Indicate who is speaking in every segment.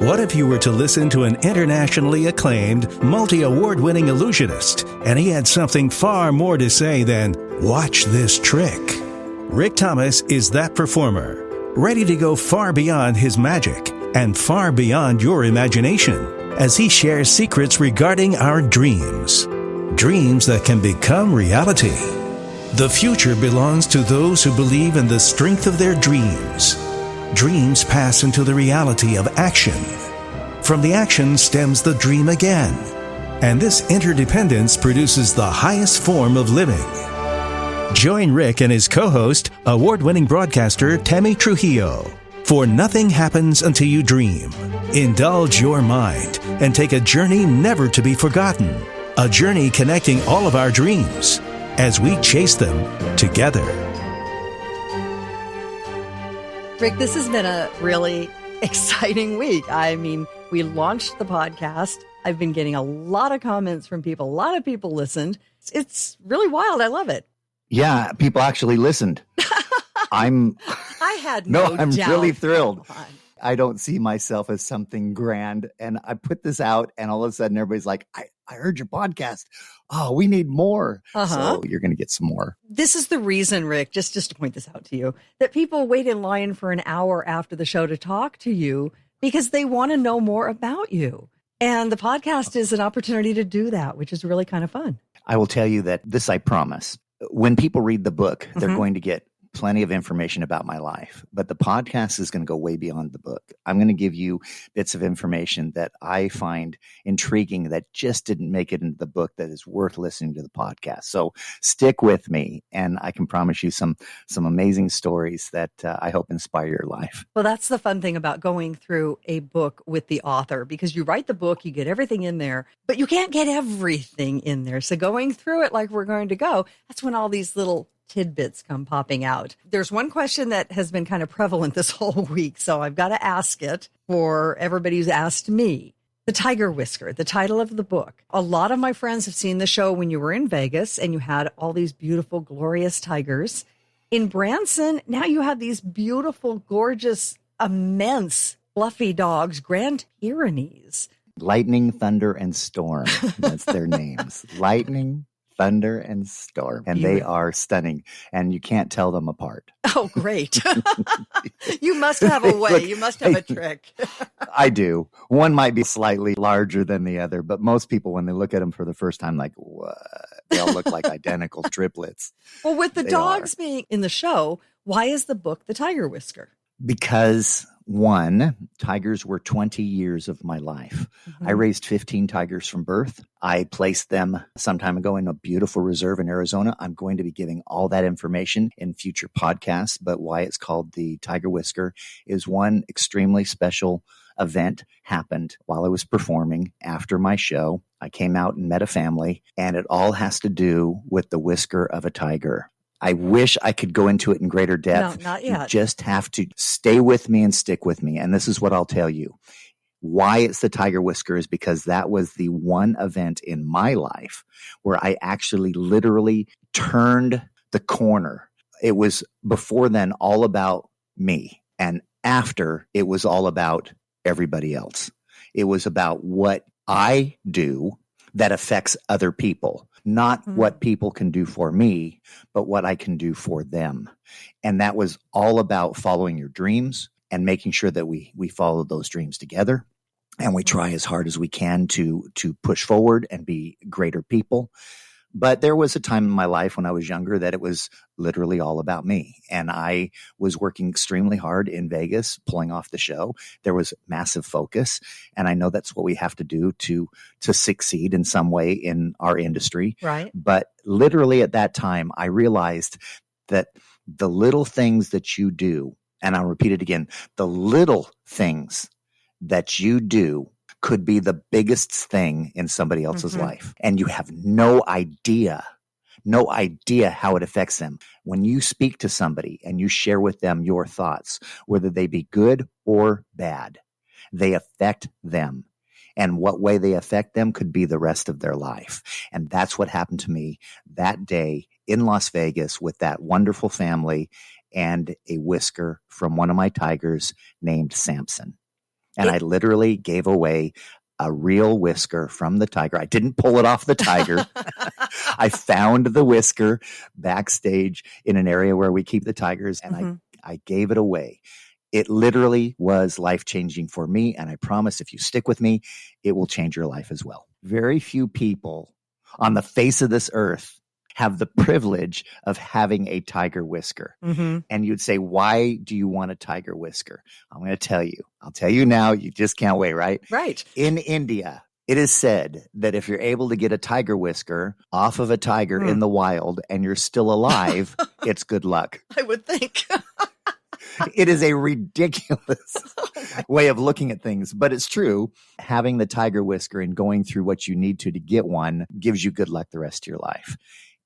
Speaker 1: What if you were to listen to an internationally acclaimed, multi-award-winning illusionist, and he had something far more to say than, "Watch this trick"? Rick Thomas is that performer, ready to go far beyond his magic and far beyond your imagination as he shares secrets regarding our dreams. Dreams that can become reality. The future belongs to those who believe in the strength of their dreams. Dreams pass into the reality of action. From the action stems the dream again. And this interdependence produces the highest form of living. Join Rick and his co-host, award-winning broadcaster Tammy Trujillo, for Nothing Happens Until You Dream. Indulge your mind and take a journey never to be forgotten. A journey connecting all of our dreams as we chase them together.
Speaker 2: Rick, this has been a really exciting week. I mean, we launched the podcast. I've been getting a lot of comments from people. A lot of people listened. It's really wild. I love it.
Speaker 3: Yeah, people actually listened.
Speaker 2: I had no
Speaker 3: I'm
Speaker 2: doubt.
Speaker 3: really thrilled. I don't see myself as something grand. And I put this out and all of a sudden everybody's like, I heard your podcast. Oh, we need more. So you're going to get some more.
Speaker 2: This is the reason, Rick, just to point this out to you, that people wait in line for an hour after the show to talk to you because they want to know more about you. And the podcast is an opportunity to do that, which is really kind of fun.
Speaker 3: I will tell you that this I promise. When people read the book, they're going to get plenty of information about my life, but the podcast is going to go way beyond the book. I'm going to give you bits of information that I find intriguing that just didn't make it into the book that is worth listening to the podcast. So stick with me, and I can promise you some amazing stories that I hope inspire your life.
Speaker 2: Well, that's the fun thing about going through a book with the author, because you write the book, you get everything in there, but you can't get everything in there. So going through it like we're going to go, that's when all these little tidbits come popping out. There's one question that has been kind of prevalent this whole week, so I've got to ask it for everybody who's asked me. The Tiger Whisker, the title of the book. A lot of my friends have seen the show when you were in Vegas and you had all these beautiful, glorious tigers. In Branson, now you have these beautiful, gorgeous, immense, fluffy dogs, Grand Pyrenees.
Speaker 3: Lightning, Thunder, and Storm. That's their names. Lightning, Thunder, and Storm. And they are stunning. And you can't tell them apart.
Speaker 2: Oh, great. You must have a way. You must have a trick.
Speaker 3: I do. One might be slightly larger than the other, but most people, when they look at them for the first time, like, what? They all look like identical triplets.
Speaker 2: Well, with the dogs being in the show, why is the book The Tiger Whisker?
Speaker 3: Because, one, tigers were 20 years of my life. I raised 15 tigers from birth. I placed them some time ago in a beautiful reserve in Arizona. I'm going to be giving all that information in future podcasts, but why it's called the Tiger Whisker is one extremely special event happened while I was performing after my show. I came out and met a family, and it all has to do with the whisker of a tiger. I wish I could go into it in greater depth.
Speaker 2: No, not yet.
Speaker 3: You just have to stay with me and stick with me. And this is what I'll tell you. Why it's the Tiger Whisker is because that was the one event in my life where I actually literally turned the corner. It was before then all about me. And after, it was all about everybody else. It was about what I do that affects other people. Not what people can do for me, but what I can do for them. And that was all about following your dreams and making sure that we follow those dreams together. And we try as hard as we can to push forward and be greater people. But there was a time in my life when I was younger that it was literally all about me. And I was working extremely hard in Vegas, pulling off the show. There was massive focus. And I know that's what we have to do to succeed in some way in our industry.
Speaker 2: Right.
Speaker 3: But literally at that time, I realized that the little things that you do, and I'll repeat it again, the little things that you do could be the biggest thing in somebody else's life. And you have no idea how it affects them. When you speak to somebody and you share with them your thoughts, whether they be good or bad, they affect them. And what way they affect them could be the rest of their life. And that's what happened to me that day in Las Vegas with that wonderful family and a whisker from one of my tigers named Samson. And I literally gave away a real whisker from the tiger. I didn't pull it off the tiger. I found the whisker backstage in an area where we keep the tigers, and I gave it away. It literally was life-changing for me, and I promise if you stick with me, it will change your life as well. Very few people on the face of this earth have the privilege of having a tiger whisker. And you'd say, why do you want a tiger whisker? I'm going to tell you. I'll tell you now. You just can't wait, right?
Speaker 2: Right.
Speaker 3: In India, it is said that if you're able to get a tiger whisker off of a tiger in the wild and you're still alive, it's good luck.
Speaker 2: I would think.
Speaker 3: It is a ridiculous way of looking at things, but it's true. Having the tiger whisker and going through what you need to get one gives you good luck the rest of your life.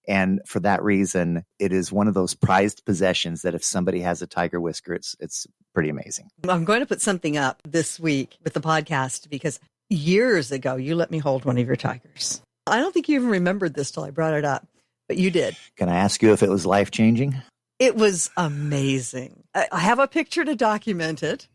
Speaker 3: And for that reason, it is one of those prized possessions that if somebody has a tiger whisker, it's pretty amazing.
Speaker 2: I'm going to put something up this week with the podcast because years ago, you let me hold one of your tigers. I don't think you even remembered this till I brought it up, but you did.
Speaker 3: Can I ask you if it was life-changing?
Speaker 2: It was amazing. I have a picture to document it.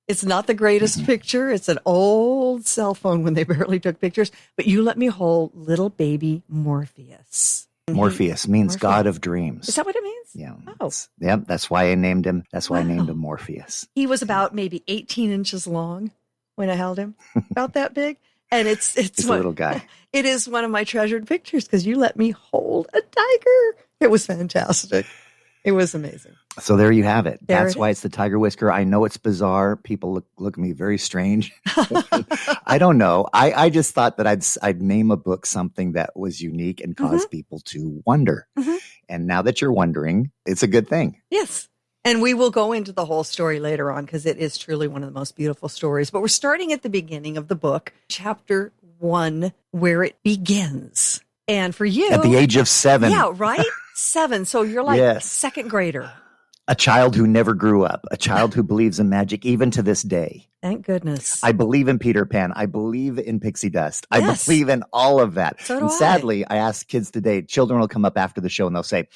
Speaker 2: It's not the greatest picture. It's an old cell phone when they barely took pictures, but you let me hold little baby Morpheus.
Speaker 3: Morpheus means God of dreams.
Speaker 2: Is that what it means?
Speaker 3: Yeah.
Speaker 2: Oh.
Speaker 3: Yeah, that's why I named him. That's why I named him Morpheus.
Speaker 2: He was about maybe 18 inches long when I held him, about that big. And it's
Speaker 3: a little guy.
Speaker 2: It is one of my treasured pictures because you let me hold a tiger. It was fantastic. It was amazing.
Speaker 3: So there you have it. That's why it's the tiger whisker. I know it's bizarre. People look at me very strange. I don't know. I just thought that I'd name a book something that was unique and cause people to wonder. And now that you're wondering, it's a good thing.
Speaker 2: Yes. And we will go into the whole story later on because it is truly one of the most beautiful stories. But we're starting at the beginning of the book, chapter 1, where it begins. And for you,
Speaker 3: at the age of 7.
Speaker 2: Yeah, right? 7. So you're like second grader.
Speaker 3: A child who never grew up, a child who believes in magic even to this day.
Speaker 2: Thank goodness.
Speaker 3: I believe in Peter Pan. I believe in pixie dust. I believe in all of that.
Speaker 2: So do
Speaker 3: and sadly, I ask kids today, children will come up after the show and they'll say,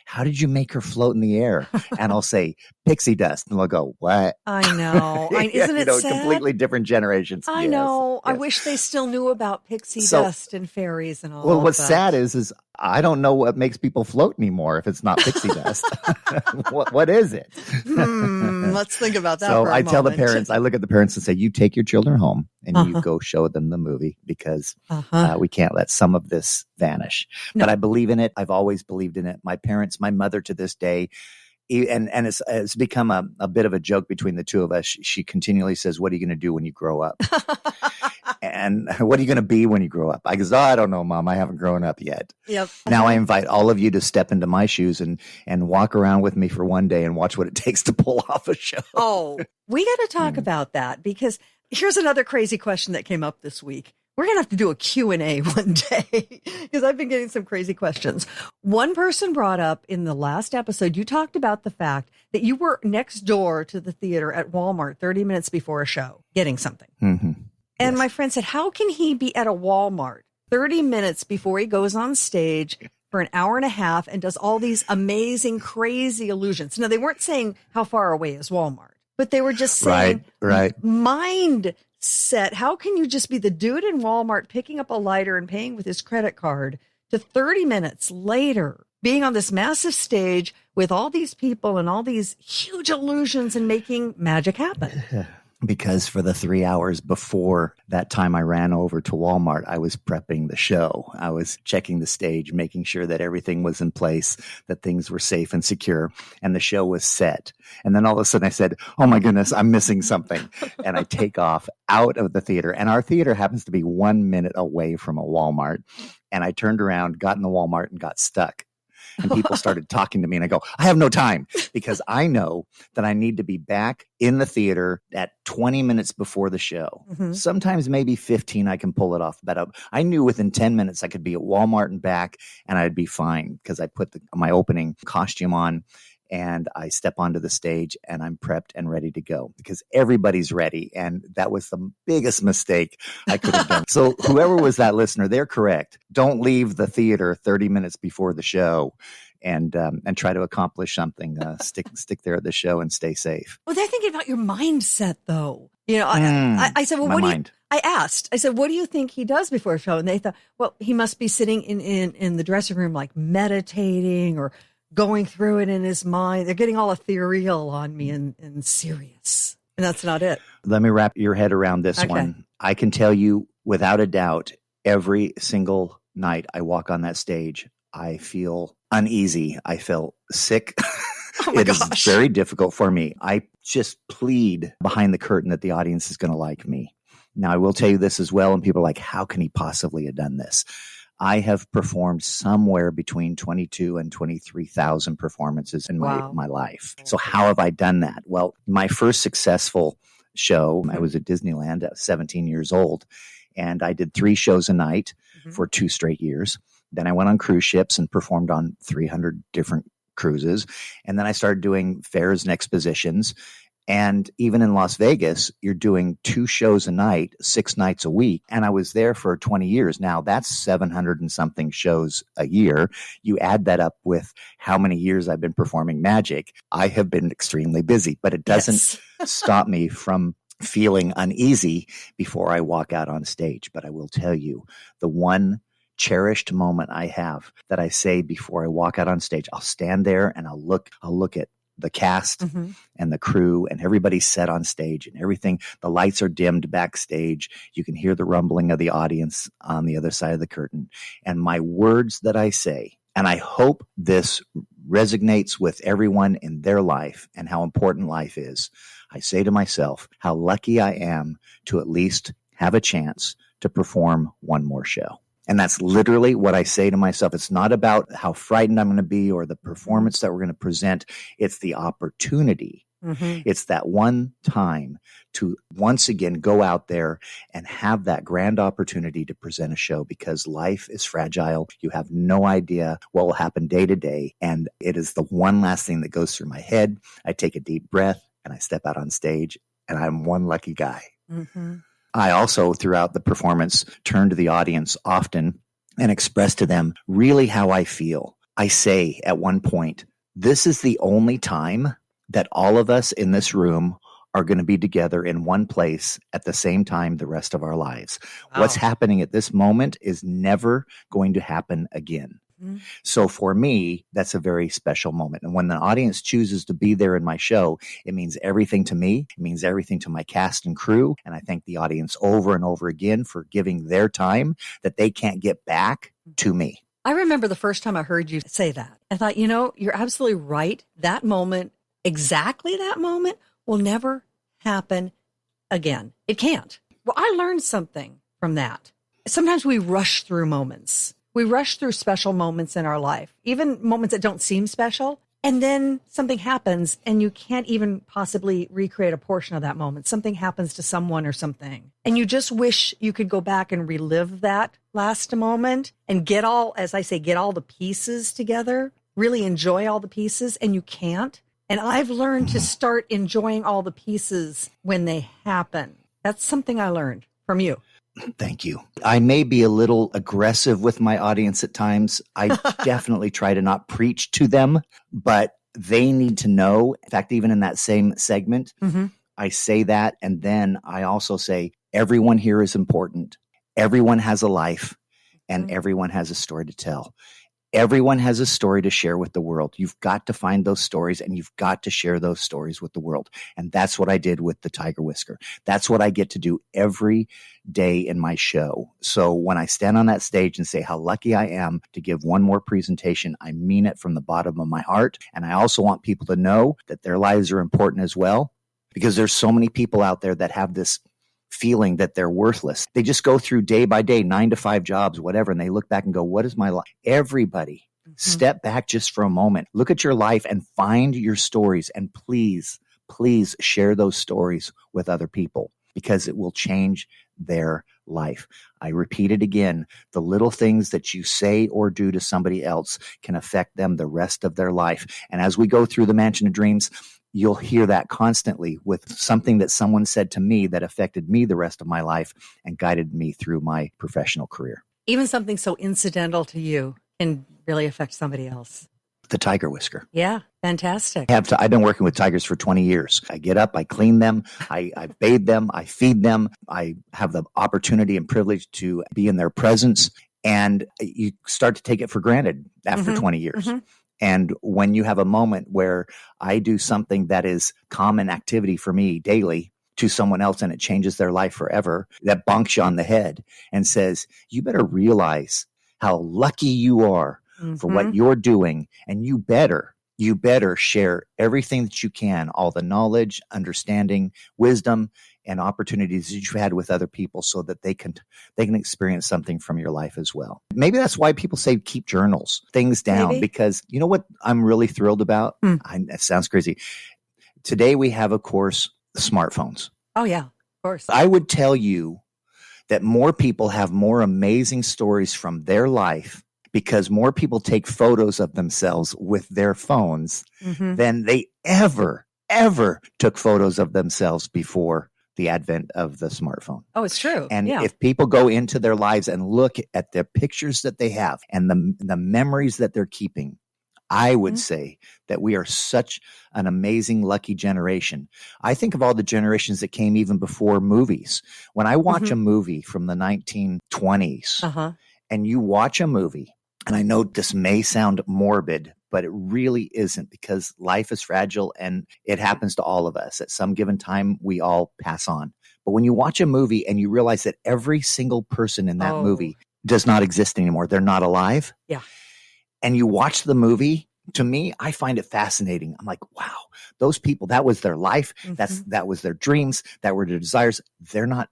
Speaker 3: how did you make her float in the air? And I'll say, pixie dust. And they'll go, what?
Speaker 2: I know. Isn't it sad?
Speaker 3: Completely different generations.
Speaker 2: I know. Yes. I wish they still knew about pixie dust and fairies and all
Speaker 3: Well,
Speaker 2: of
Speaker 3: what's
Speaker 2: that.
Speaker 3: sad is I don't know what makes people float anymore if it's not pixie dust. What is it?
Speaker 2: Let's think about that
Speaker 3: So
Speaker 2: for a
Speaker 3: I tell the
Speaker 2: moment.
Speaker 3: parents, I look at the parents and say, you take your children home and you go show them the movie because we can't let some of this vanish.
Speaker 2: No.
Speaker 3: But I believe in it. I've always believed in it. My parents, my mother to this day, and it's become a bit of a joke between the two of us. She continually says, what are you going to do when you grow up? And what are you going to be when you grow up? I goes, I don't know, Mom. I haven't grown up yet.
Speaker 2: Yep.
Speaker 3: Now I invite all of you to step into my shoes and walk around with me for one day and watch what it takes to pull off a show.
Speaker 2: Oh, we got to talk about that because here's another crazy question that came up this week. We're going to have to do a Q&A one day because I've been getting some crazy questions. One person brought up in the last episode, you talked about the fact that you were next door to the theater at Walmart 30 minutes before a show getting something. And my friend said, how can he be at a Walmart 30 minutes before he goes on stage for an hour and a half and does all these amazing, crazy illusions? Now, they weren't saying how far away is Walmart, but they were just saying mindset. How can you just be the dude in Walmart picking up a lighter and paying with his credit card to 30 minutes later being on this massive stage with all these people and all these huge illusions and making magic happen?
Speaker 3: Because for the 3 hours before that time I ran over to Walmart, I was prepping the show. I was checking the stage, making sure that everything was in place, that things were safe and secure, and the show was set. And then all of a sudden I said, oh my goodness, I'm missing something. And I take off out of the theater. And our theater happens to be 1 minute away from a Walmart. And I turned around, got in the Walmart and got stuck. And people started talking to me and I go, I have no time because I know that I need to be back in the theater at 20 minutes before the show. Sometimes maybe 15, I can pull it off. But I knew within 10 minutes I could be at Walmart and back and I'd be fine because I put my opening costume on and I step onto the stage and I'm prepped and ready to go because everybody's ready. And that was the biggest mistake I could have done. So whoever was that listener, they're correct. Don't leave the theater 30 minutes before the show and try to accomplish something. Stick there at the show and stay safe.
Speaker 2: Well, they're thinking about your mindset, though. You know, I said, well,
Speaker 3: my
Speaker 2: what do you,
Speaker 3: mind.
Speaker 2: I asked, I said, what do you think he does before a show? And they thought, well, he must be sitting in the dressing room, like meditating or going through it in his mind. They're getting all ethereal on me and serious. And that's not it.
Speaker 3: Let me wrap your head around this one. I can tell you without a doubt, every single night I walk on that stage, I feel uneasy. I feel sick.
Speaker 2: Oh my
Speaker 3: It is
Speaker 2: gosh.
Speaker 3: very difficult for me. I just plead behind the curtain that the audience is going to like me. Now, I will tell you this as well, and people are like, how can he possibly have done this? I have performed somewhere between 22 and 23,000 performances in my life. So how have I done that? Well, my first successful show, I was at Disneyland at 17 years old, and I did 3 shows a night for 2 straight years. Then I went on cruise ships and performed on 300 different cruises. And then I started doing fairs and expositions. And even in Las Vegas, you're doing 2 shows a night, 6 nights a week. And I was there for 20 years. Now that's 700 and something shows a year. You add that up with how many years I've been performing magic. I have been extremely busy, but it doesn't stop me from feeling uneasy before I walk out on stage. But I will tell you, the one cherished moment I have that I say before I walk out on stage, I'll stand there and I'll look at the cast and the crew and everybody's set on stage and everything. The lights are dimmed backstage. You can hear the rumbling of the audience on the other side of the curtain. And my words that I say, and I hope this resonates with everyone in their life and how important life is. I say to myself, how lucky I am to at least have a chance to perform one more show. And that's literally what I say to myself. It's not about how frightened I'm going to be or the performance that we're going to present. It's the opportunity. It's that one time to once again go out there and have that grand opportunity to present a show, because life is fragile. You have no idea what will happen day to day. And it is the one last thing that goes through my head. I take a deep breath and I step out on stage, and I'm one lucky guy. I also, throughout the performance, turn to the audience often and express to them really how I feel. I say at one point, this is the only time that all of us in this room are going to be together in one place at the same time the rest of our lives. Wow. What's happening at this moment is never going to happen again. So for me, that's a very special moment. And when the audience chooses to be there in my show, it means everything to me. It means everything to my cast and crew. And I thank the audience over and over again for giving their time that they can't get back to me.
Speaker 2: I remember the first time I heard you say that. I thought, you know, you're absolutely right. That moment, exactly that moment, will never happen again. It can't. Well, I learned something from that. Sometimes we rush through moments. We rush through special moments in our life, even moments that don't seem special. And then something happens and you can't even possibly recreate a portion of that moment. Something happens to someone or something. And you just wish you could go back and relive that last moment and get all, as I say, get all the pieces together, really enjoy all the pieces. And you can't. And I've learned to start enjoying all the pieces when they happen. That's something I learned from you.
Speaker 3: Thank you. I may be a little aggressive with my audience at times. I definitely try to not preach to them, but they need to know. In fact, even in that same segment, I say that. And then I also say, everyone here is important. Everyone has a life and everyone has a story to tell. Everyone has a story to share with the world. You've got to find those stories and you've got to share those stories with the world. And that's what I did with the Tiger Whisker. That's what I get to do every day in my show. So when I stand on that stage and say how lucky I am to give one more presentation, I mean it from the bottom of my heart. And I also want people to know that their lives are important as well, because there's so many people out there that have this feeling that they're worthless. They just go through day by day, 9 to 5 jobs, whatever. And they look back and go, what is my life? Everybody step back just for a moment. Look at your life and find your stories. And please, please share those stories with other people, because it will change their life. I repeat it again. The little things that you say or do to somebody else can affect them the rest of their life. And as we go through the Mansion of Dreams, you'll hear that constantly with something that someone said to me that affected me the rest of my life and guided me through my professional career.
Speaker 2: Even something so incidental to you can really affect somebody else.
Speaker 3: The Tiger Whisker.
Speaker 2: Yeah, fantastic.
Speaker 3: I've been working with tigers for 20 years. I get up, I clean them, I bathe them, I feed them. I have the opportunity and privilege to be in their presence. And you start to take it for granted after 20 years. And when you have a moment where I do something that is common activity for me daily to someone else and it changes their life forever, that bonks you on the head and says, you better realize how lucky you are for what you're doing. And you better share everything that you can, all the knowledge, understanding, wisdom, and opportunities that you've had with other people so that they can experience something from your life as well. Maybe that's why people say keep journals, things down, because you know what I'm really thrilled about? It sounds crazy. Today we have, of course, smartphones.
Speaker 2: Oh, yeah, of course.
Speaker 3: I would tell you that more people have more amazing stories from their life because more people take photos of themselves with their phones than they ever took photos of themselves before the advent of the smartphone.
Speaker 2: Oh, it's true.
Speaker 3: And if people go into their lives and look at the pictures that they have and the memories that they're keeping, I would say that we are such an amazing, lucky generation. I think of all the generations that came even before movies. When I watch a movie from the 1920s and you watch a movie, and I know this may sound morbid, but it really isn't, because life is fragile and it happens to all of us. At some given time, we all pass on. But when you watch a movie and you realize that every single person in that movie does not exist anymore, they're not alive.
Speaker 2: Yeah.
Speaker 3: And you watch the movie, to me, I find it fascinating. I'm like, wow, those people, that was their life. That was their dreams. That were their desires. They're not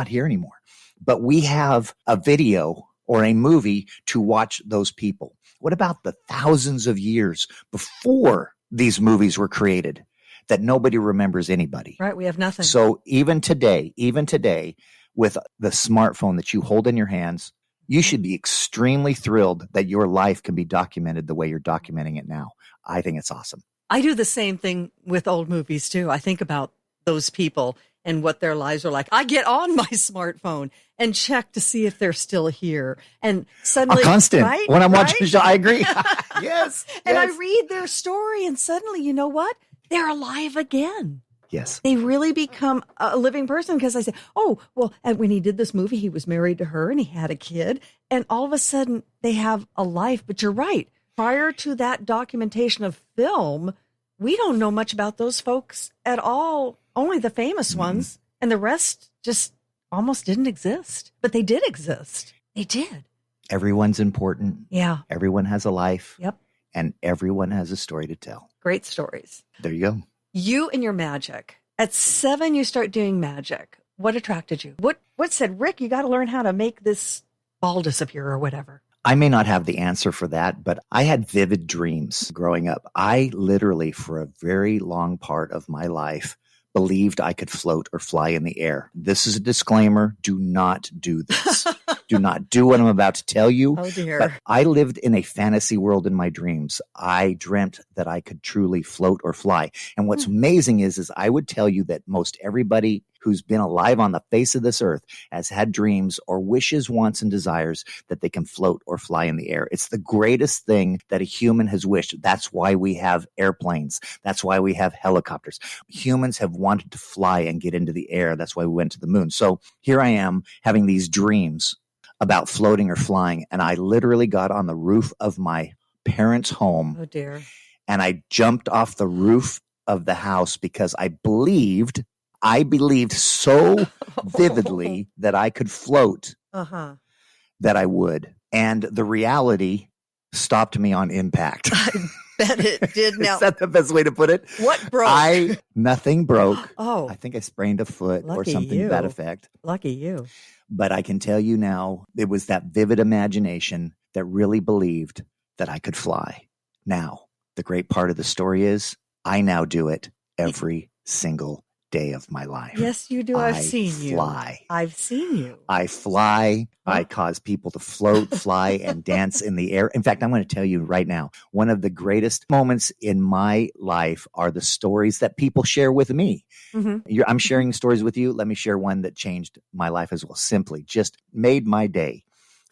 Speaker 3: here anymore. But we have a video or a movie to watch those people. What about the thousands of years before these movies were created that nobody remembers anybody?
Speaker 2: Right. We have nothing.
Speaker 3: So even today, with the smartphone that you hold in your hands, you should be extremely thrilled that your life can be documented the way you're documenting it now. I think it's awesome.
Speaker 2: I do the same thing with old movies too. I think about those people and what their lives are like. I get on my smartphone and check to see if they're still here. And suddenly,
Speaker 3: a constant.
Speaker 2: Right?
Speaker 3: When I'm watching the show, I agree. Yes.
Speaker 2: And I read their story and suddenly, you know what? They're alive again.
Speaker 3: Yes.
Speaker 2: They really become a living person, because I say, oh, well, and when he did this movie, he was married to her and he had a kid. And all of a sudden they have a life. But you're right. Prior to that documentation of film, we don't know much about those folks at all. Only the famous ones, and the rest just almost didn't exist. But they did exist. They did.
Speaker 3: Everyone's important.
Speaker 2: Yeah.
Speaker 3: Everyone has a life.
Speaker 2: Yep.
Speaker 3: And everyone has a story to tell.
Speaker 2: Great stories.
Speaker 3: There you go.
Speaker 2: You and your magic. At 7, you start doing magic. What attracted you? What said, Rick, you got to learn how to make this ball disappear or whatever?
Speaker 3: I may not have the answer for that, but I had vivid dreams growing up. I literally, for a very long part of my life, believed I could float or fly in the air. This is a disclaimer. Do not do this. Do not do what I'm about to tell you.
Speaker 2: Oh, dear.
Speaker 3: But I lived in a fantasy world in my dreams. I dreamt that I could truly float or fly. And what's amazing is I would tell you that most everybody who's been alive on the face of this earth has had dreams or wishes, wants, and desires that they can float or fly in the air. It's the greatest thing that a human has wished. That's why we have airplanes. That's why we have helicopters. Humans have wanted to fly and get into the air. That's why we went to the moon. So here I am having these dreams about floating or flying. And I literally got on the roof of my parents' home.
Speaker 2: Oh, dear.
Speaker 3: And I jumped off the roof of the house because I believed so vividly that I could float that I would. And the reality stopped me on impact.
Speaker 2: I bet it did. Now,
Speaker 3: is that the best way to put it?
Speaker 2: What broke?
Speaker 3: Nothing broke.
Speaker 2: Oh.
Speaker 3: I think I sprained a foot or
Speaker 2: Lucky
Speaker 3: something to
Speaker 2: you.
Speaker 3: that effect.
Speaker 2: Lucky you.
Speaker 3: But I can tell you now, it was that vivid imagination that really believed that I could fly. Now, the great part of the story is I now do it every single day of my life.
Speaker 2: Yes, you do. I've seen you. I've seen you.
Speaker 3: I fly. I cause people to float, fly, and dance in the air. In fact, I'm going to tell you right now, one of the greatest moments in my life are the stories that people share with me. I'm sharing stories with you. Let me share one that changed my life as well. Simply just made my day.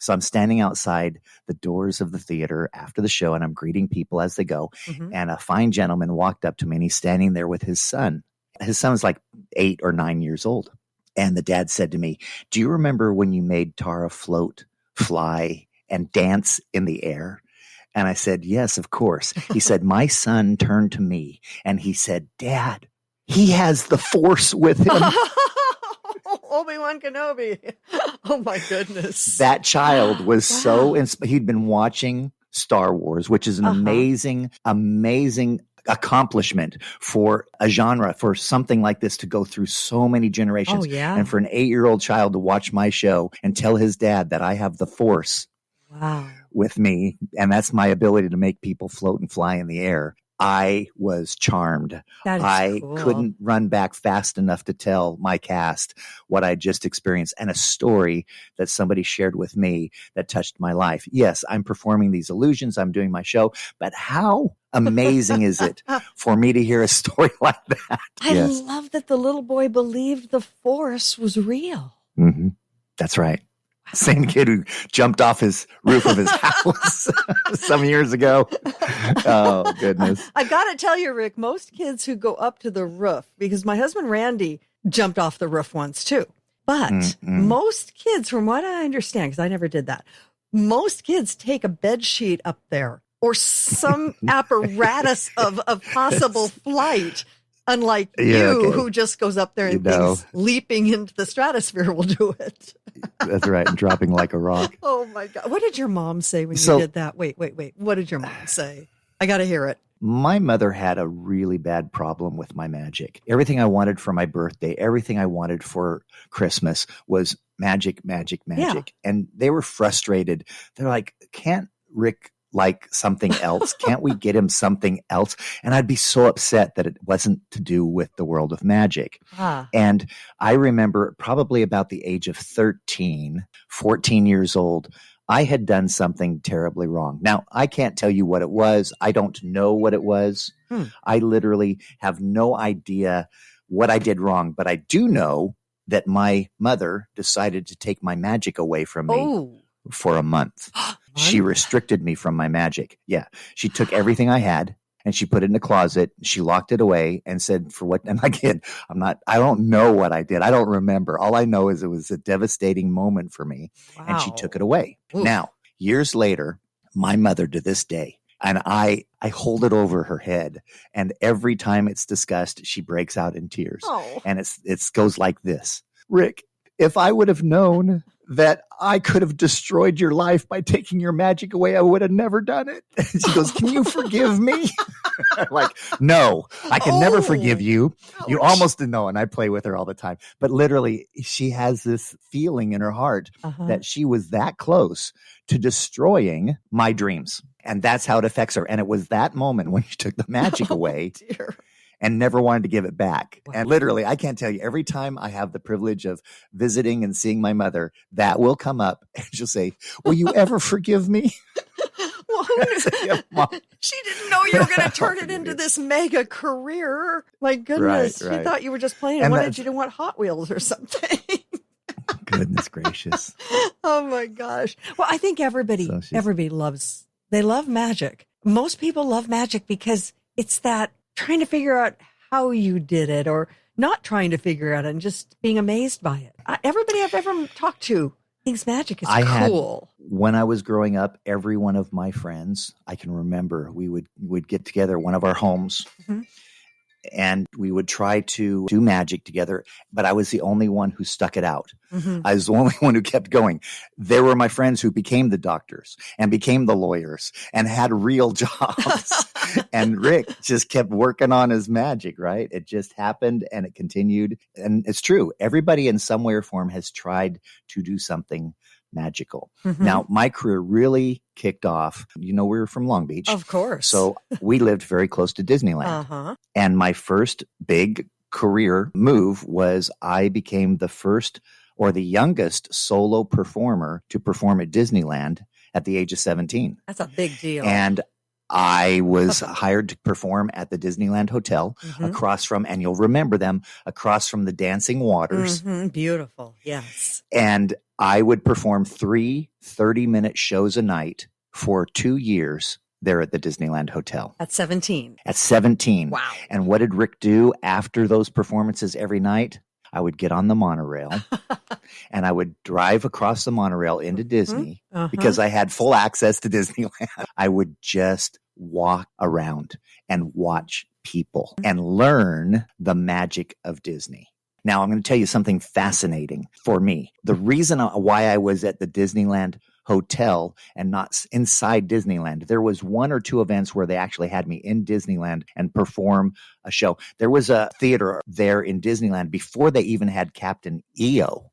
Speaker 3: So I'm standing outside the doors of the theater after the show, and I'm greeting people as they go.
Speaker 2: Mhm.
Speaker 3: And a fine gentleman walked up to me, and he's standing there with his son. His son was like 8 or 9 years old. And the dad said to me, "Do you remember when you made Tara float, fly, and dance in the air?" And I said, "Yes, of course." He said, "My son turned to me and he said, 'Dad, he has the Force with him.'"
Speaker 2: Obi-Wan Kenobi. Oh my goodness.
Speaker 3: That child was
Speaker 2: Wow.
Speaker 3: he'd been watching Star Wars, which is an amazing, amazing accomplishment for a genre, for something like this to go through so many generations.
Speaker 2: Oh, yeah.
Speaker 3: And for an 8-year-old child to watch my show and tell his dad that I have the Force
Speaker 2: Wow.
Speaker 3: with me, and that's my ability to make people float and fly in the air. I was charmed.
Speaker 2: That is
Speaker 3: I
Speaker 2: cool.
Speaker 3: couldn't run back fast enough to tell my cast what I just experienced and a story that somebody shared with me that touched my life. Yes, I'm performing these illusions. I'm doing my show, but how amazing is it for me to hear a story like that?
Speaker 2: I
Speaker 3: Yes.
Speaker 2: love that the little boy believed the Force was real.
Speaker 3: Mm-hmm. That's right. Same kid who jumped off his roof of his house some years ago. Oh, goodness.
Speaker 2: I've got to tell you, Rick, most kids who go up to the roof, because my husband Randy jumped off the roof once too. But most kids, from what I understand, because I never did that, most kids take a bed sheet up there or some apparatus of possible flight. Unlike you, who just goes up there and thinks leaping into the stratosphere will do it.
Speaker 3: That's right. And dropping like a rock.
Speaker 2: Oh, my God. What did your mom say when you did that? Wait. What did your mom say? I got to hear it.
Speaker 3: My mother had a really bad problem with my magic. Everything I wanted for my birthday, everything I wanted for Christmas was magic.
Speaker 2: Yeah.
Speaker 3: And they were frustrated. They're like, "Can't Rick like something else? Can't we get him something else?" And I'd be so upset that it wasn't to do with the world of magic. And I remember probably about the age of 13, 14 years old, I had done something terribly wrong. Now, I can't tell you what it was. I don't know what it was. I literally have no idea what I did wrong, but I do know that my mother decided to take my magic away from me for a month. She restricted me from my magic. Yeah. She took everything I had and she put it in a closet. She locked it away and said, "For what?" And again, I don't know what I did. I don't remember. All I know is it was a devastating moment for me.
Speaker 2: Wow.
Speaker 3: And she took it away.
Speaker 2: Oof.
Speaker 3: Now, years later, my mother to this day, and I hold it over her head. And every time it's discussed, she breaks out in tears. And it goes like this: "Rick, if I would have known that I could have destroyed your life by taking your magic away, I would have never done it." And she goes, "Can you forgive me?" I'm like, "No, I can never forgive you. You almost know." And I play with her all the time. But literally, she has this feeling in her heart that she was that close to destroying my dreams. And that's how it affects her. And it was that moment when she took the magic away.
Speaker 2: Dear.
Speaker 3: And never wanted to give it back. Wow. And literally, I can't tell you, every time I have the privilege of visiting and seeing my mother, that will come up and she'll say, "Will you ever forgive me?"
Speaker 2: Yeah, Mom. She didn't know you were going to turn it into this mega career. My goodness.
Speaker 3: Right.
Speaker 2: She thought you were just playing and wanted you to want Hot Wheels or something.
Speaker 3: Goodness gracious.
Speaker 2: Oh my gosh. Well, I think everybody love magic. Most people love magic because it's that trying to figure out how you did it or not trying to figure out it and just being amazed by it. Everybody I've ever talked to thinks magic is cool.
Speaker 3: When I was growing up, every one of my friends, I can remember, we would get together at one of our homes and we would try to do magic together, but I was the only one who stuck it out. I was the only one who kept going. There were my friends who became the doctors and became the lawyers and had real jobs. And Rick just kept working on his magic, right? It just happened and it continued. And it's true. Everybody in some way or form has tried to do something magical. Now, my career really kicked off. You know, we were from Long Beach.
Speaker 2: Of course.
Speaker 3: So we lived very close to Disneyland. And my first big career move was I became the first or the youngest solo performer to perform at Disneyland at the age of 17.
Speaker 2: That's a big deal.
Speaker 3: And I was hired to perform at the Disneyland Hotel across from, and you'll remember them, across from the Dancing Waters.
Speaker 2: Beautiful. Yes.
Speaker 3: And I would perform 3 30-minute shows a night for 2 years there at the Disneyland Hotel.
Speaker 2: At 17.
Speaker 3: At 17.
Speaker 2: Wow.
Speaker 3: And what did Rick do after those performances every night? I would get on the monorail and I would drive across the monorail into Disney because I had full access to Disneyland. I would just walk around and watch people and learn the magic of Disney. Now, I'm going to tell you something fascinating for me. The reason why I was at the Disneyland Hotel and not inside Disneyland, there was 1 or 2 events where they actually had me in Disneyland and perform a show. There was a theater there in Disneyland before they even had Captain EO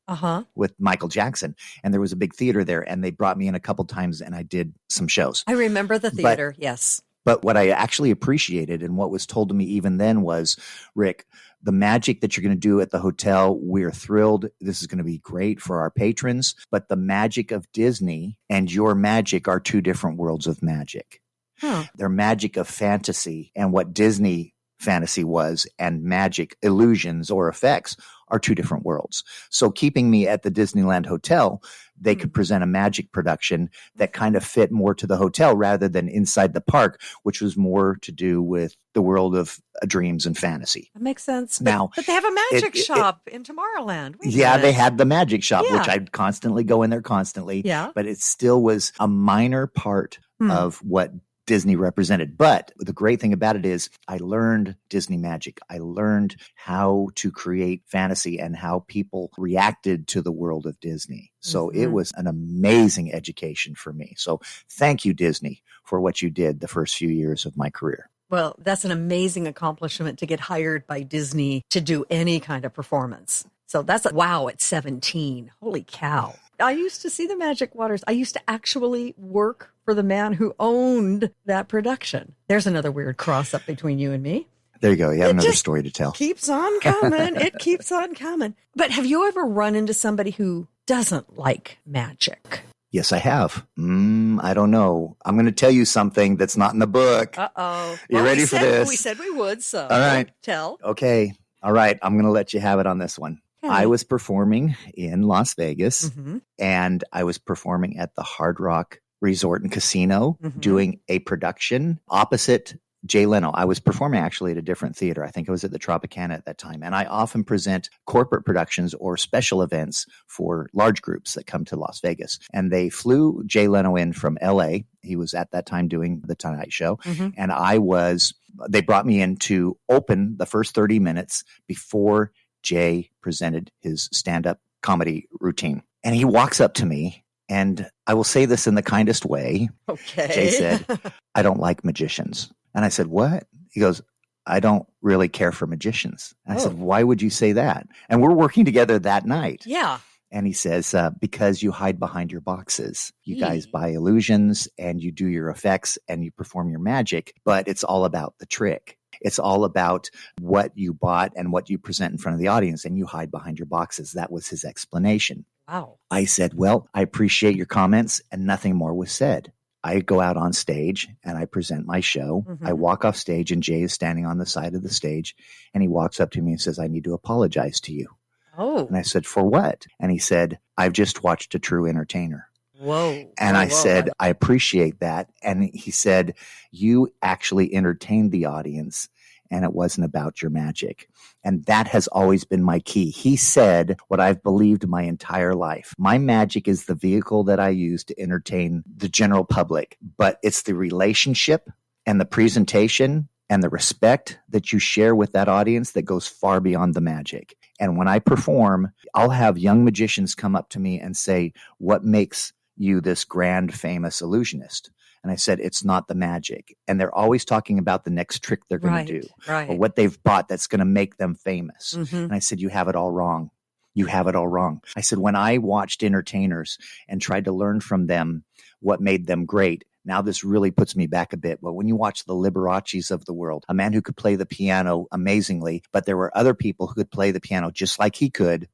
Speaker 3: with Michael Jackson. And there was a big theater there, and they brought me in a couple times, and I did some shows.
Speaker 2: I remember the theater, yes.
Speaker 3: But what I actually appreciated and what was told to me even then was, Rick, the magic that you're going to do at the hotel, we're thrilled. This is going to be great for our patrons. But the magic of Disney and your magic are 2 different worlds of magic. They're magic of fantasy, and what Disney fantasy was and magic illusions or effects are 2 different worlds. So keeping me at the Disneyland Hotel, they could present a magic production that kind of fit more to the hotel rather than inside the park, which was more to do with the world of dreams and fantasy.
Speaker 2: That makes sense.
Speaker 3: Now,
Speaker 2: but they have a magic shop in Tomorrowland.
Speaker 3: They had the magic shop, which I'd constantly go in there constantly.
Speaker 2: Yeah.
Speaker 3: But it still was a minor part of what Disney represented. But the great thing about it is I learned Disney magic. I learned how to create fantasy and how people reacted to the world of Disney. So it was an amazing education for me. So thank you, Disney, for what you did the first few years of my career.
Speaker 2: Well, that's an amazing accomplishment to get hired by Disney to do any kind of performance. So that's wow at 17. Holy cow. I used to see the Magic Waters. I used to actually work for the man who owned that production. There's another weird cross up between you and me.
Speaker 3: There you go. You have another story to tell.
Speaker 2: Keeps on coming. It keeps on coming. But have you ever run into somebody who doesn't like magic?
Speaker 3: Yes, I have. I don't know. I'm going to tell you something that's not in the book.
Speaker 2: Uh-oh.
Speaker 3: You ready for this?
Speaker 2: We said we would, so
Speaker 3: all right.
Speaker 2: Tell.
Speaker 3: Okay. All right. I'm going to let you have it on this one.
Speaker 2: Okay.
Speaker 3: I was performing in Las Vegas, and I was performing at the Hard Rock Resort and Casino doing a production opposite Jay Leno. I was performing actually at a different theater. I think I was at the Tropicana at that time. And I often present corporate productions or special events for large groups that come to Las Vegas. And they flew Jay Leno in from LA. He was at that time doing the Tonight Show. And they brought me in to open the first 30 minutes before Jay presented his stand-up comedy routine. And he walks up to me, and I will say this in the kindest way.
Speaker 2: Okay.
Speaker 3: Jay said, I don't like magicians. And I said, what? He goes, I don't really care for magicians. And I said, why would you say that? And we're working together that night.
Speaker 2: Yeah.
Speaker 3: And he says, because you hide behind your boxes. You guys buy illusions and you do your effects and you perform your magic, but it's all about the trick. It's all about what you bought and what you present in front of the audience, and you hide behind your boxes. That was his explanation.
Speaker 2: Wow.
Speaker 3: I said, well, I appreciate your comments, and nothing more was said. I go out on stage and I present my show. I walk off stage and Jay is standing on the side of the stage, and he walks up to me and says, I need to apologize to you.
Speaker 2: Oh.
Speaker 3: And I said, for what? And he said, I've just watched a true entertainer.
Speaker 2: Whoa.
Speaker 3: And I said, I appreciate that. And he said, you actually entertained the audience, and it wasn't about your magic. And that has always been my key. He said what I've believed my entire life. My magic is the vehicle that I use to entertain the general public, but it's the relationship and the presentation and the respect that you share with that audience that goes far beyond the magic. And when I perform, I'll have young magicians come up to me and say, what makes you this grand, famous illusionist? And I said, it's not the magic. And they're always talking about the next trick they're going to do or what they've bought that's going to make them famous. And I said, you have it all wrong. You have it all wrong. I said, when I watched entertainers and tried to learn from them what made them great, now this really puts me back a bit. But when you watch the Liberace's of the world, a man who could play the piano amazingly, but there were other people who could play the piano just like he could,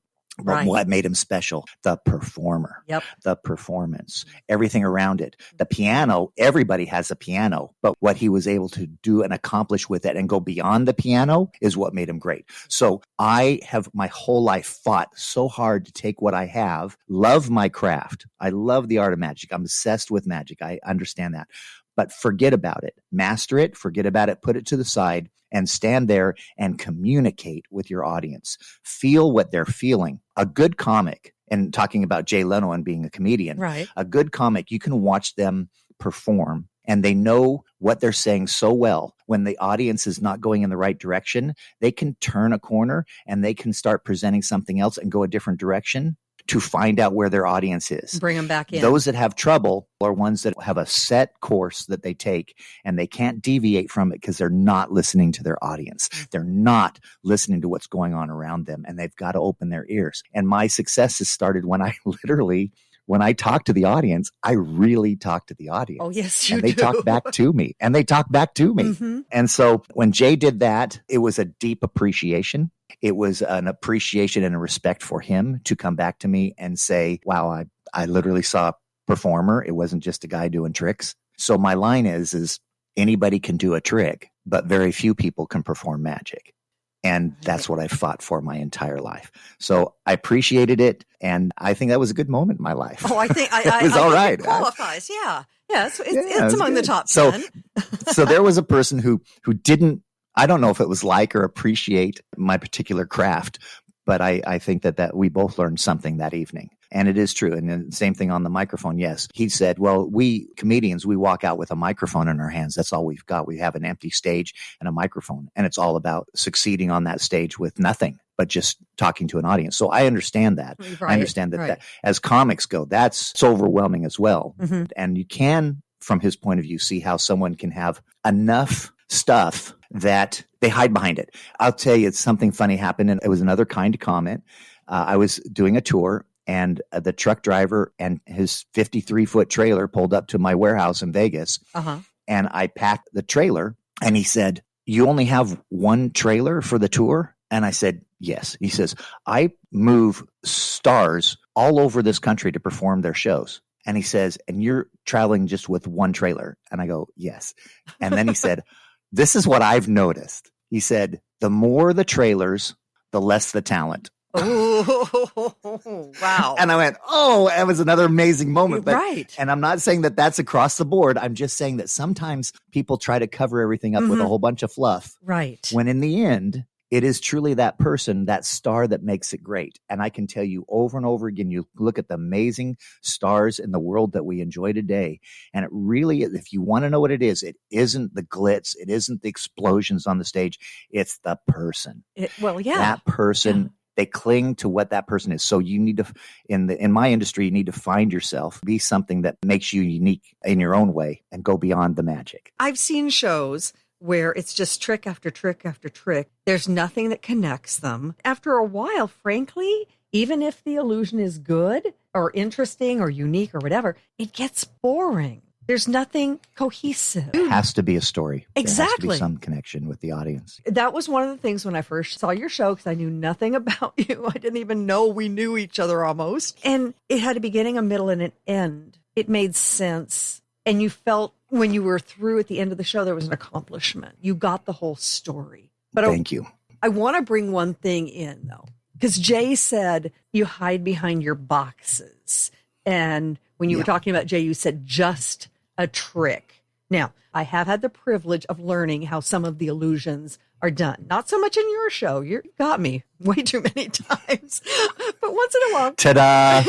Speaker 3: But
Speaker 2: Right.
Speaker 3: what made him special? The performer,
Speaker 2: Yep.
Speaker 3: the performance, everything around it. The piano, everybody has a piano, but what he was able to do and accomplish with it and go beyond the piano is what made him great. So I have my whole life fought so hard to take what I have, love my craft. I love the art of magic. I'm obsessed with magic. I understand that. But forget about it. Master it, forget about it, put it to the side, and stand there and communicate with your audience. Feel what they're feeling. A good comic, and talking about Jay Leno and being a comedian,
Speaker 2: Right.
Speaker 3: a good comic, you can watch them perform and they know what they're saying so well. When the audience is not going in the right direction, they can turn a corner and they can start presenting something else and go a different direction to find out where their audience is.
Speaker 2: Bring them back in.
Speaker 3: Those that have trouble are ones that have a set course that they take and they can't deviate from it because they're not listening to their audience. They're not listening to what's going on around them, and they've got to open their ears. And my successes started when I when I talk to the audience, I really talk to the audience.
Speaker 2: Oh, yes, you
Speaker 3: and they
Speaker 2: do.
Speaker 3: talk back to me, and they talk back to me.
Speaker 2: Mhm.
Speaker 3: And so when Jay did that, it was a deep appreciation. It was an appreciation and a respect for him to come back to me and say, wow, I literally saw a performer. It wasn't just a guy doing tricks. So my line is anybody can do a trick, but very few people can perform magic. And that's what I fought for my entire life. So I appreciated it. And I think that was a good moment in my life.
Speaker 2: Oh, I think
Speaker 3: it was all right.
Speaker 2: It qualifies. Yeah. Yeah. It's
Speaker 3: it's
Speaker 2: among the
Speaker 3: good.
Speaker 2: top 10.
Speaker 3: So there was a person who didn't, I don't know if it was like or appreciate my particular craft, but I think that we both learned something that evening. And it is true. And then same thing on the microphone. Yes. He said, well, we comedians, we walk out with a microphone in our hands. That's all we've got. We have an empty stage and a microphone. And it's all about succeeding on that stage with nothing but just talking to an audience. So I understand that.
Speaker 2: Right,
Speaker 3: I understand that,
Speaker 2: right.
Speaker 3: that as comics go, that's so overwhelming as well.
Speaker 2: Mhm.
Speaker 3: And you can, from his point of view, see how someone can have enough stuff that they hide behind it. I'll tell you, something funny happened, and it was another kind comment. I was doing a tour, and the truck driver and his 53-foot trailer pulled up to my warehouse in Vegas,
Speaker 2: Uh-huh.
Speaker 3: and I packed the trailer, and he said, you only have one trailer for the tour? And I said, yes. He says, I move stars all over this country to perform their shows. And he says, and you're traveling just with one trailer? And I go, yes. And then he said, this is what I've noticed. He said, the more the trailers, the less the talent.
Speaker 2: Oh, wow.
Speaker 3: And I went, oh, that was another amazing moment. But,
Speaker 2: Right.
Speaker 3: And I'm not saying that that's across the board. I'm just saying that sometimes people try to cover everything up with a whole bunch of fluff.
Speaker 2: Right.
Speaker 3: When in the end, it is truly that person, that star that makes it great. And I can tell you over and over again, you look at the amazing stars in the world that we enjoy today. And it really, if you want to know what it isn't the glitz. It isn't the explosions on the stage. It's the person.
Speaker 2: Well, yeah.
Speaker 3: That person. Yeah. They cling to what that person is. So you need to, in my industry, you need to find yourself, be something that makes you unique in your own way and go beyond the magic.
Speaker 2: I've seen shows where it's just trick after trick after trick. There's nothing that connects them. After a while, frankly, even if the illusion is good or interesting or unique or whatever, it gets boring. There's nothing cohesive.
Speaker 3: It has to be a story.
Speaker 2: Exactly.
Speaker 3: There has to be some connection with the audience.
Speaker 2: That was one of the things when I first saw your show, because I knew nothing about you. I didn't even know we knew each other almost. And it had a beginning, a middle, and an end. It made sense. And you felt when you were through at the end of the show, there was an accomplishment. You got the whole story. But
Speaker 3: Thank you.
Speaker 2: I want to bring one thing in, though, because Jay said you hide behind your boxes. And when you were talking about Jay, you said just a trick. Now, I have had the privilege of learning how some of the illusions are done. Not so much in your show. You got me way too many times. But once in a while.
Speaker 3: Ta-da!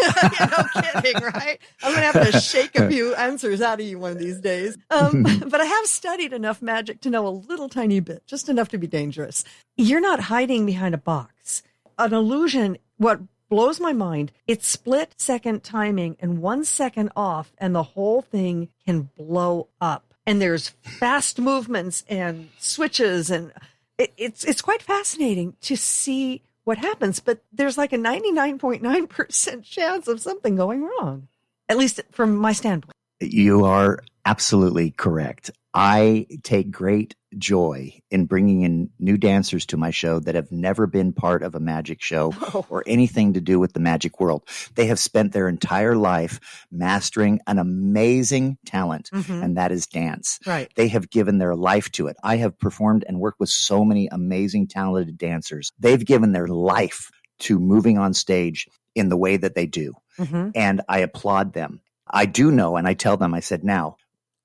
Speaker 2: No kidding, right? I'm going to have to shake a few answers out of you one of these days. But I have studied enough magic to know a little tiny bit, just enough to be dangerous. You're not hiding behind a box. An illusion, what blows my mind, it's split second timing and 1 second off, and the whole thing can blow up. And there's fast movements and switches, and it's quite fascinating to see what happens. But there's like a 99.9% chance of something going wrong, at least from my standpoint.
Speaker 3: You are absolutely correct. I take great joy in bringing in new dancers to my show that have never been part of a magic show or anything to do with the magic world. They have spent their entire life mastering an amazing talent, and that is dance.
Speaker 2: Right.
Speaker 3: They have given their life to it. I have performed and worked with so many amazing, talented dancers. They've given their life to moving on stage in the way that they do. And I applaud them. I do know, and I tell them, I said, now,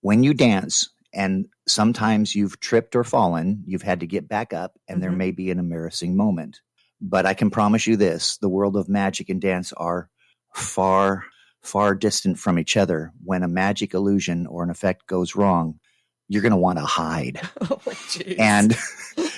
Speaker 3: when you dance, and sometimes you've tripped or fallen, you've had to get back up, and there may be an embarrassing moment. But I can promise you this, the world of magic and dance are far, far distant from each other. When a magic illusion or an effect goes wrong, you're going to want to hide. And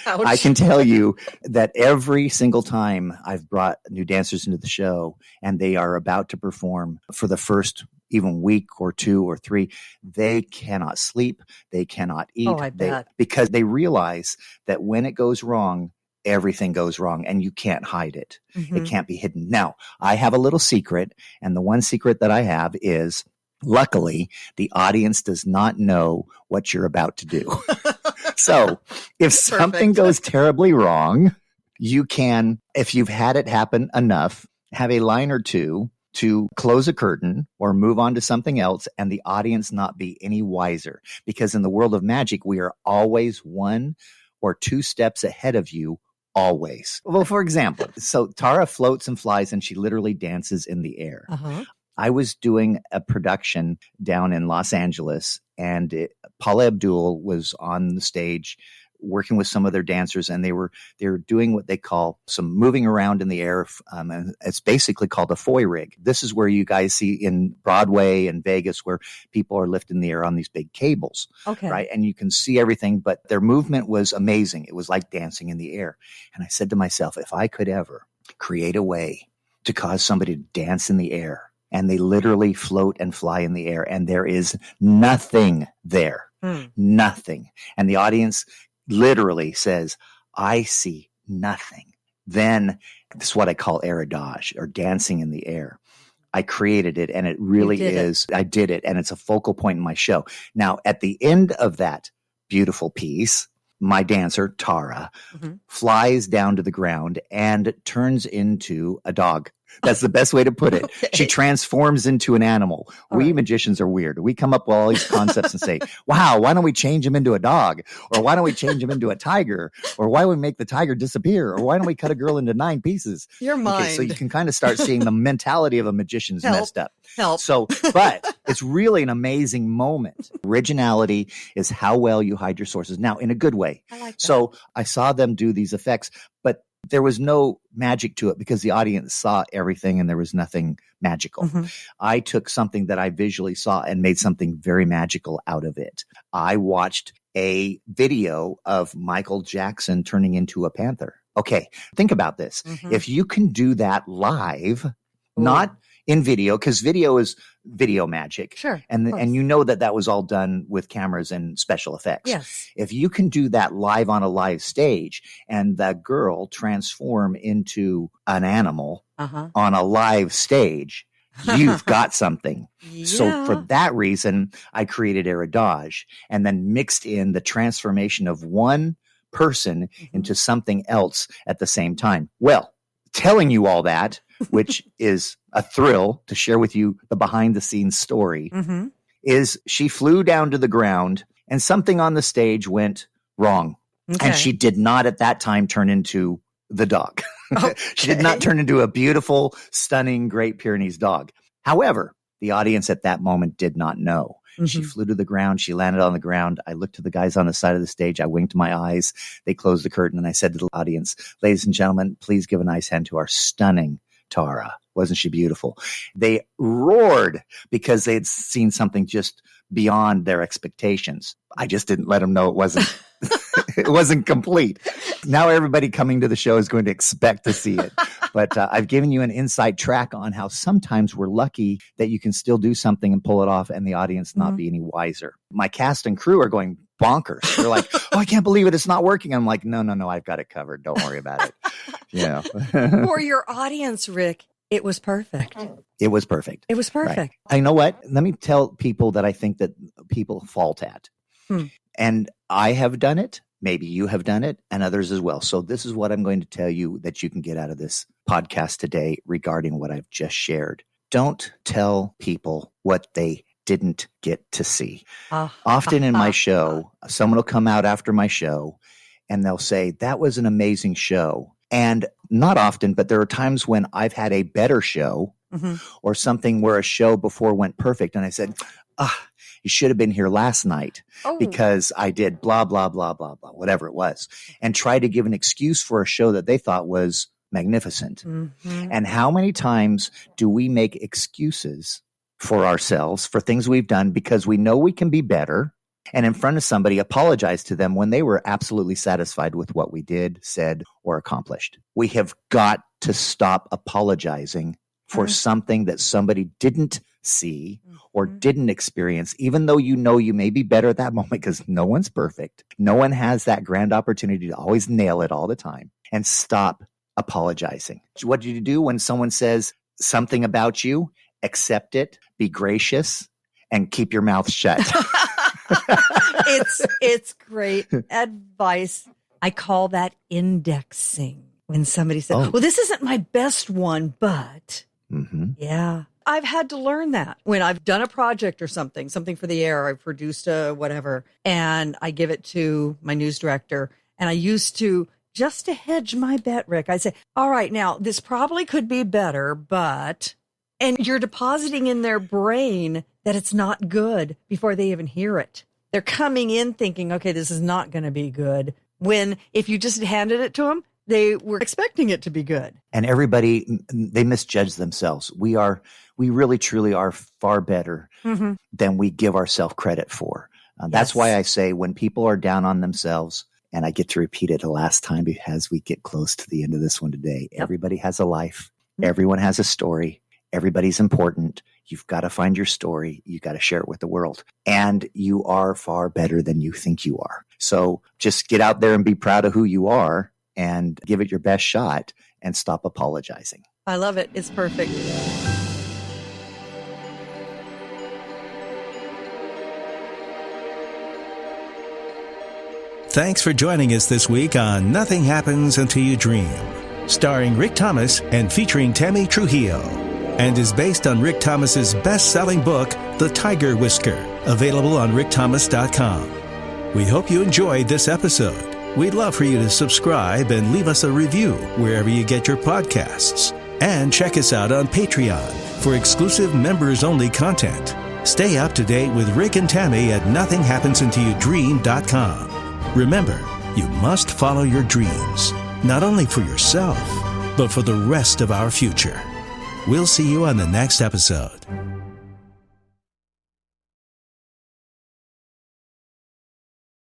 Speaker 3: I can tell you that every single time I've brought new dancers into the show and they are about to perform for the first even week or 2 or 3, they cannot sleep. They cannot eat.
Speaker 2: I bet.
Speaker 3: Because they realize that when it goes wrong, everything goes wrong and you can't hide it. It can't be hidden. Now, I have a little secret, and the one secret that I have is, luckily, the audience does not know what you're about to do. So if something goes terribly wrong, you can, if you've had it happen enough, have a line or two to close a curtain or move on to something else and the audience not be any wiser. Because in the world of magic, we are always 1 or 2 steps ahead of you, always. Well, for example, so Tara floats and flies and she literally dances in the air. I was doing a production down in Los Angeles, and Paula Abdul was on the stage working with some of their dancers, and they were doing what they call some moving around in the air. And it's basically called a foy rig. This is where you guys see in Broadway and Vegas where people are lifting the air on these big cables. Right. And you can see everything, but their movement was amazing. It was like dancing in the air. And I said to myself, if I could ever create a way to cause somebody to dance in the air, and they literally float and fly in the air, and there is nothing there, nothing. And the audience literally says, I see nothing. Then this is what I call aerodage, or dancing in the air. I created it, and it really is. I did it, and it's a focal point in my show. Now, at the end of that beautiful piece, my dancer, Tara, flies down to the ground and turns into a dog. That's the best way to put it. She transforms into an animal. We magicians are weird. We come up with all these concepts and say, wow, why don't we change him into a dog? Or why don't we change him into a tiger? Or why don't we make the tiger disappear? Or why don't we cut a girl into 9 pieces?
Speaker 2: Your mind.
Speaker 3: Okay, so you can kind of start seeing the mentality of a magician's messed up.
Speaker 2: Help.
Speaker 3: So, but it's really an amazing moment. Originality is how well you hide your sources. Now, in a good way.
Speaker 2: I like that.
Speaker 3: So I saw them do these effects, but there was no magic to it because the audience saw everything and there was nothing magical. I took something that I visually saw and made something very magical out of it. I watched a video of Michael Jackson turning into a panther. Okay, think about this. If you can do that live, not in video, because video is video magic.
Speaker 2: Sure.
Speaker 3: And you know that was all done with cameras and special effects.
Speaker 2: Yes.
Speaker 3: If you can do that live on a live stage and the girl transform into an animal on a live stage, you've got something. So for that reason, I created aerodage and then mixed in the transformation of one person into something else at the same time. Well, telling you all that, which is a thrill to share with you the behind the scenes story, is she flew down to the ground and something on the stage went wrong. And she did not at that time turn into the dog. She did not turn into a beautiful, stunning Great Pyrenees dog. However, the audience at that moment did not know. She flew to the ground. She landed on the ground. I looked to the guys on the side of the stage. I winked my eyes. They closed the curtain. And I said to the audience, ladies and gentlemen, please give a nice hand to our stunning Tara. Wasn't she beautiful? They roared because they had seen something just beyond their expectations. I just didn't let them know it wasn't it wasn't complete. Now everybody coming to the show is going to expect to see it. But I've given you an inside track on how sometimes we're lucky that you can still do something and pull it off and the audience not be any wiser. My cast and crew are going bonkers. They're like, oh, I can't believe it. It's not working. I'm like, no, I've got it covered. Don't worry about it.
Speaker 2: For your audience, Rick, it was perfect.
Speaker 3: It was perfect.
Speaker 2: It was perfect.
Speaker 3: Right. You know what? Let me tell people that I think that people fault at. And I have done it. Maybe you have done it and others as well. So this is what I'm going to tell you that you can get out of this podcast today regarding what I've just shared. Don't tell people what they didn't get to see. Often in my show, someone will come out after my show and they'll say, that was an amazing show. And not often, but there are times when I've had a better show or something where a show before went perfect. And I said, you should have been here last night because I did blah, blah, blah, blah, blah, whatever it was, and try to give an excuse for a show that they thought was magnificent. And how many times do we make excuses for ourselves for things we've done because we know we can be better, and in front of somebody apologize to them when they were absolutely satisfied with what we did, said, or accomplished? We have got to stop apologizing for something that somebody didn't see or didn't experience, even though you know you may be better at that moment, because no one's perfect. No one has that grand opportunity to always nail it all the time. And stop apologizing. What do you do when someone says something about you? Accept it, be gracious, and keep your mouth shut.
Speaker 2: It's great advice. I call that indexing. When somebody says, well, this isn't my best one, but yeah. I've had to learn that when I've done a project or something for the air, I've produced a whatever, and I give it to my news director. And I used to, just to hedge my bet, Rick, I say, all right, now this probably could be better, but, and you're depositing in their brain that it's not good before they even hear it. They're coming in thinking, okay, this is not going to be good. When if you just handed it to them, they were expecting it to be good.
Speaker 3: And everybody, they misjudge themselves. We really, truly are far better than we give ourselves credit for. That's why I say when people are down on themselves, and I get to repeat it a last time as we get close to the end of this one today, everybody has a life. Everyone has a story. Everybody's important. You've got to find your story. You got to share it with the world. And you are far better than you think you are. So just get out there and be proud of who you are and give it your best shot and stop apologizing.
Speaker 2: I love it. It's perfect.
Speaker 1: Thanks for joining us this week on Nothing Happens Until You Dream, starring Rick Thomas and featuring Tammy Trujillo, and is based on Rick Thomas's best-selling book, The Tiger Whisker, available on rickthomas.com. We hope you enjoyed this episode. We'd love for you to subscribe and leave us a review wherever you get your podcasts. And check us out on Patreon for exclusive members-only content. Stay up to date with Rick and Tammy at nothinghappensUntilYouDream.com. Remember, you must follow your dreams, not only for yourself, but for the rest of our future. We'll see you on the next episode.